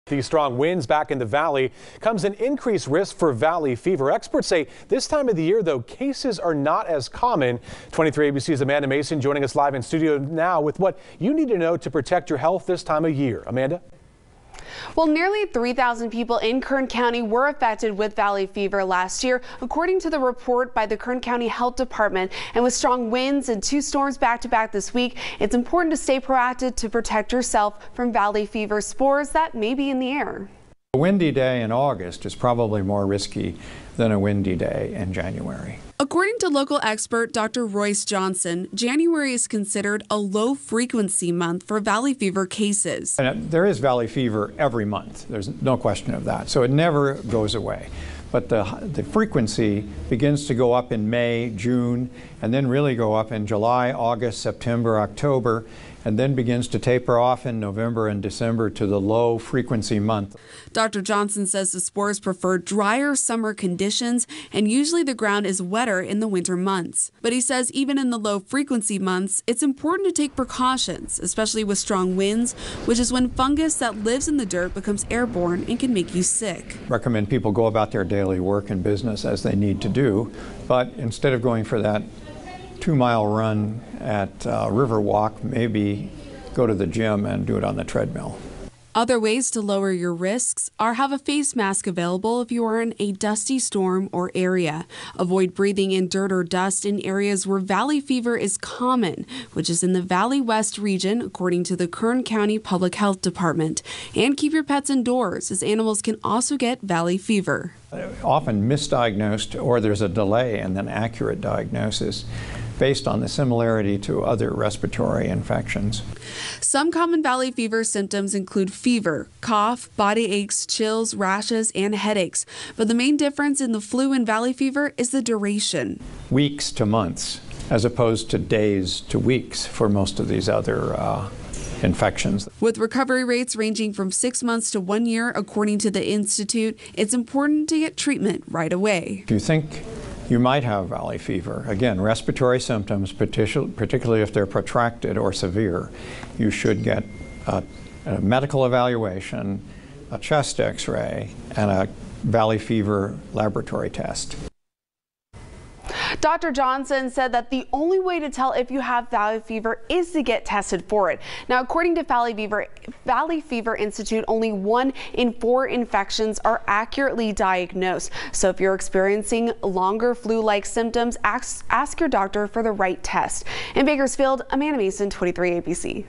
These strong winds back in the valley comes an increased risk for valley fever. Experts say this time of the year, though, cases are not as common. 23 ABC's Amanda Mason joining us live in studio now with what you need to know to protect your health this time of year. Amanda? Well, nearly 3,000 people in Kern County were affected with valley fever last year, according to the report by the Kern County Health Department. And with strong winds and 2 storms back-to-back this week, it's important to stay proactive to protect yourself from valley fever spores that may be in the air. A windy day in August is probably more risky than a windy day in January. According to local expert Dr. Royce Johnson, January is considered a low-frequency month for valley fever cases. And there is valley fever every month. There's no question of that. So it never goes away. But the frequency begins to go up in May, June, and then really go up in July, August, September, October, and then begins to taper off in November and December to the low frequency month. Dr. Johnson says the spores prefer drier summer conditions, and usually the ground is wetter in the winter months. But he says even in the low frequency months, it's important to take precautions, especially with strong winds, which is when fungus that lives in the dirt becomes airborne and can make you sick. Recommend people go about their daily work and business as they need to do, but instead of going for that 2-mile run at Riverwalk, maybe go to the gym and do it on the treadmill. Other ways to lower your risks are have a face mask available if you are in a dusty storm or area. Avoid breathing in dirt or dust in areas where valley fever is common, which is in the Valley West region, according to the Kern County Public Health Department. And keep your pets indoors, as animals can also get valley fever. Often misdiagnosed, or there's a delay in an accurate diagnosis based on the similarity to other respiratory infections. Some common valley fever symptoms include fever, cough, body aches, chills, rashes, and headaches. But the main difference in the flu and valley fever is the duration. Weeks to months, as opposed to days to weeks for most of these other infections. With recovery rates ranging from 6 months to 1 year, according to the Institute, it's important to get treatment right away. If you think you might have valley fever, again, respiratory symptoms, particularly if they're protracted or severe, you should get a medical evaluation, a chest x-ray, and a valley fever laboratory test. Dr. Johnson said that the only way to tell if you have valley fever is to get tested for it. Now, according to Valley Fever Institute, only 1 in 4 infections are accurately diagnosed. So if you're experiencing longer flu-like symptoms, ask your doctor for the right test. In Bakersfield, Amanda Mason, 23 ABC.